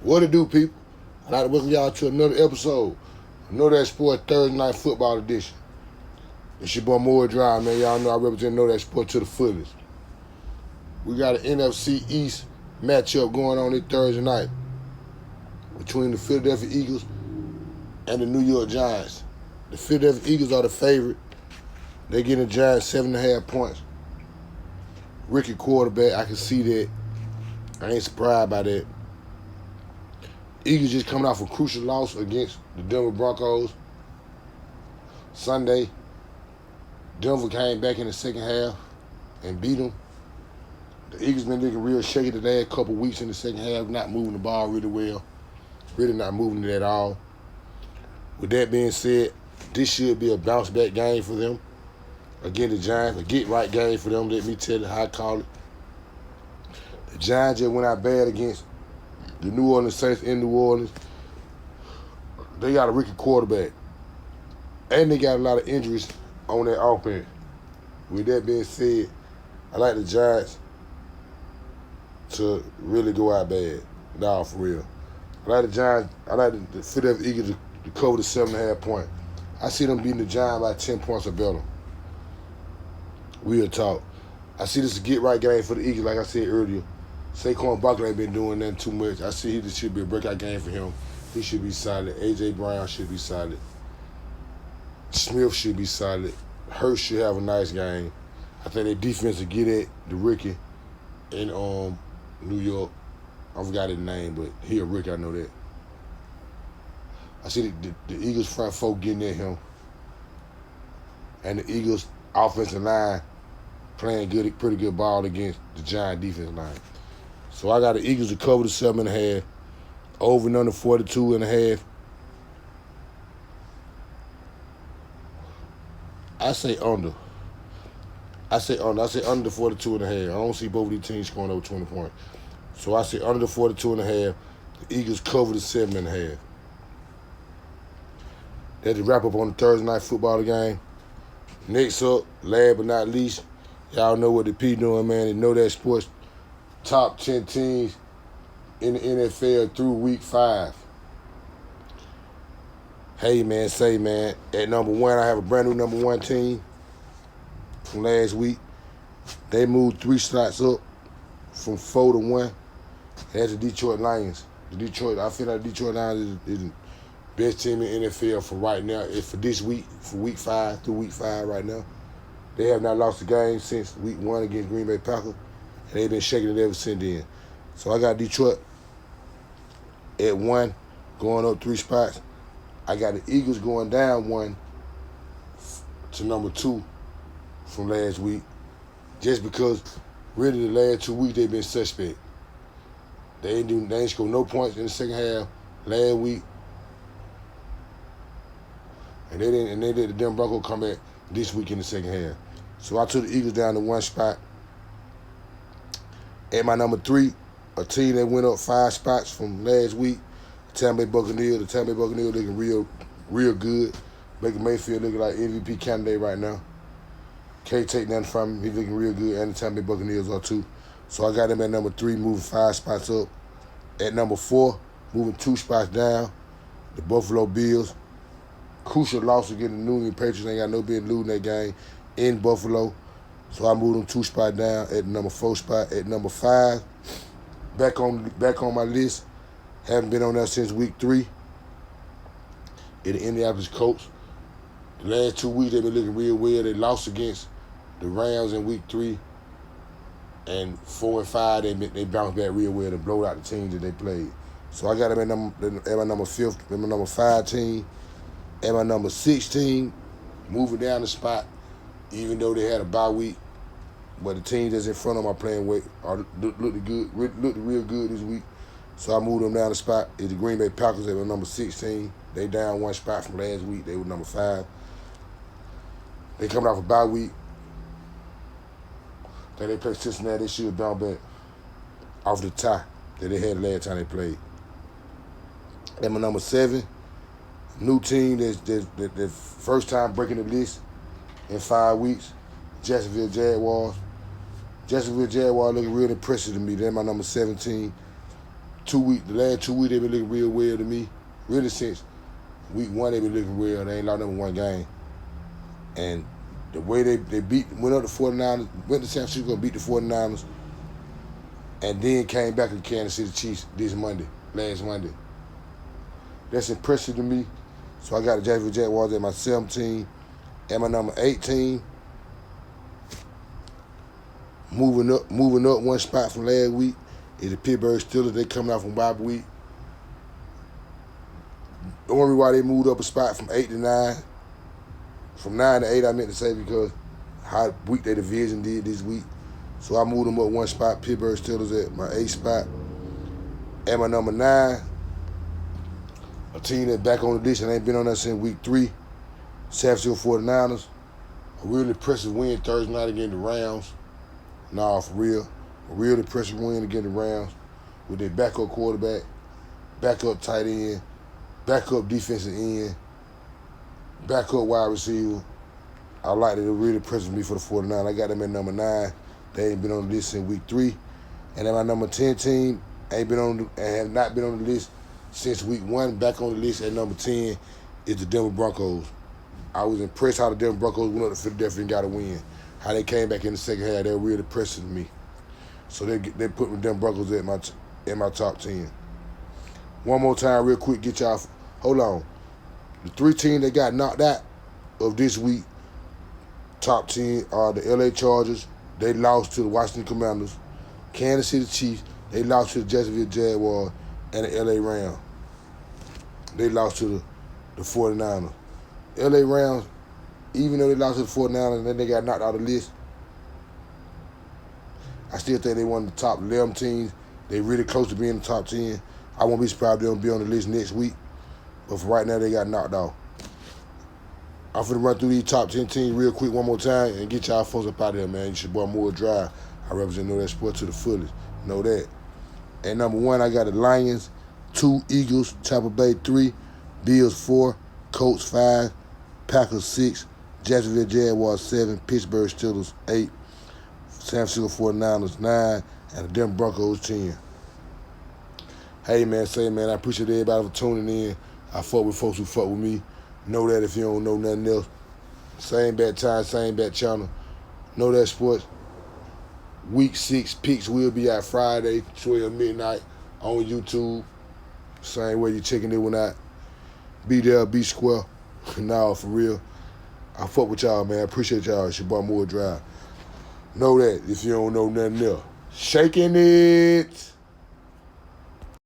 What it do, people? I'd like to welcome y'all to another episode of Knowdatsports Thursday Night Football Edition. It's your boy Moore Drive, man. Y'all know I represent Knowdatsports to the fullest. We got an NFC East matchup going on this Thursday night between the Philadelphia Eagles and the New York Giants. The Philadelphia Eagles are the favorite. They getting the Giants 7.5 points. Rookie quarterback, I can see that. I ain't surprised by that. Eagles just coming off a crucial loss against the Denver Broncos Sunday. Denver came back in the second half and beat them. The Eagles been looking real shaky the last couple weeks in the second half, not moving the ball really well. Really not moving it at all. With that being said, this should be a bounce back game for them against the Giants, a get right game for them. Let me tell you how I call it. The Giants just went out bad against the New Orleans Saints in New Orleans. They got a rookie quarterback. And they got a lot of injuries on their offense. With that being said, I like the Giants to really go out bad. Nah, for real. I like the Giants. I like the Philadelphia Eagles to cover the 7.5 points. I see them beating the Giants by 10 points or better. Real talk. I see this a get-right game for the Eagles, like I said earlier. Saquon Barkley ain't been doing nothing too much. I see this should be a breakout game for him. He should be solid. A.J. Brown should be solid. Smith should be solid. Hurst should have a nice game. I think their defense will get at the rookie in New York. I forgot his name, but he a rookie, I know that. I see the Eagles front four getting at him. And the Eagles offensive line playing pretty good ball against the Giant defense line. So I got the Eagles to cover the 7.5, over and under 42.5. I say under. I say under 42.5. I don't see both of these teams scoring over 20 points. So I say under 42.5. The Eagles cover the 7.5. That's the wrap up on the Thursday night football game. Next up, last but not least, y'all know what the P doing, man. They Knowdatsports top 10 teams in the NFL through week 5. Hey, man, at number 1, I have a brand new number 1 team from last week. They moved 3 slots up from 4 to 1. That's the Detroit Lions. I feel like the Detroit Lions is the best team in the NFL for right now. It's for this week, for week 5 through week 5 right now. They have not lost a game since week 1 against Green Bay Packers. And they've been shaking it ever since then. So I got Detroit at 1, going up 3 spots. I got the Eagles going down 1 to number 2 from last week. Just because really the last 2 weeks they've been suspect. They ain't scored no points in the second half last week. And they let the Denver Broncos come back this week in the second half. So I took the Eagles down to 1 spot. At my number 3, a team that went up 5 spots from last week, Tampa Bay Buccaneers. The Tampa Bay Buccaneers looking real good. Baker Mayfield looking like MVP candidate right now. Can't take nothing from him. He's looking real good, and the Tampa Bay Buccaneers are too. So I got him at number 3, moving 5 spots up. At number 4, moving 2 spots down, the Buffalo Bills. Crucial loss against the New England Patriots. Ain't got no business losing that game in Buffalo. So I moved them 2 spots down at number 4 spot. At number 5, back on my list. Haven't been on there since week 3. In the Indianapolis Colts. The last 2 weeks they've been looking real well. They lost against the Rams in week 3. And 4 and 5 they bounced back real well and blowed out the teams that they played. So I got them at my number 5 team. At my number 16, moving down the spot, even though they had a bye week. But the teams that's in front of them are playing looked real good this week. So I moved them down the spot. It's the Green Bay Packers at number 16. They down 1 spot from last week. They were number 5. They coming off a bye week. Then they play Cincinnati. They should bounce back off the tie that they had the last time they played. At my number 7, new team that's first time breaking the list in 5 weeks, Jacksonville Jaguars. Jacksonville Jaguars looking real impressive to me. They're my number 17. the last 2 weeks they been looking real well to me. Really since week 1 they been looking real. They ain't lost number 1 game. And the way they went up the 49ers, went to San Francisco and beat the 49ers, and then came back to Kansas City Chiefs last Monday. That's impressive to me. So I got the Jacksonville Jaguars at my 17 and my number 18. Moving up 1 spot from last week is the Pittsburgh Steelers. They coming out from bye week. The only reason why they moved up a spot from 8 to 9, from 9 to 8 I meant to say, because how weak their division did this week. So I moved them up 1 spot. Pittsburgh Steelers at my 8th spot. At my number 9, a team that's back on the list and ain't been on that since week 3, San Francisco 49ers. A really impressive win Thursday night against the Rams. Nah, for real. A real impressive win against the Rams with their backup quarterback, backup tight end, backup defensive end, backup wide receiver. I like it. It really impressed me for the 49ers. I got them at number 9. They ain't been on the list since week 3. And then my number 10 team ain't been on and have not been on the list since week 1. Back on the list at number 10 is the Denver Broncos. I was impressed how the Denver Broncos went up to Philadelphia and got a win. How they came back in the second half, they were really impressive to me. So they put the Denver Broncos at my top 10. One more time, real quick, get y'all. Hold on. The 3 teams that got knocked out of this week, top 10, are the LA Chargers. They lost to the Washington Commanders. Kansas City Chiefs. They lost to the Jacksonville Jaguars and the LA Rams. They lost to the 49ers. LA Rams, even though they lost to the 49ers and then they got knocked out of the list, I still think they one of the top 11 teams. They really close to being in the top 10. I won't be surprised if they don't be on the list next week. But for right now, they got knocked off. I'm finna run through these top 10 teams real quick one more time and get y'all folks up out of here, man. It's your boy Moore Drive. I represent Knowdatsports to the fullest. Know that. At number 1, I got the Lions, 2, Eagles, Tampa Bay 3, Bills 4, Colts 5, Packers 6, Jacksonville Jaguars 7, Pittsburgh Steelers 8, San Francisco 49ers 9, and the Denver Broncos 10. Hey, man, I appreciate everybody for tuning in. I fuck with folks who fuck with me. Know that if you don't know nothing else. Same bad time, same bad channel. Knowdatsports. Week 6 picks will be out Friday, 12 midnight on YouTube. Same way you checking it when I be there, be square. Nah, for real. I fuck with y'all, man. I appreciate y'all. It's your boy Moore Drive. Know that if you don't know nothing else. Shaking it.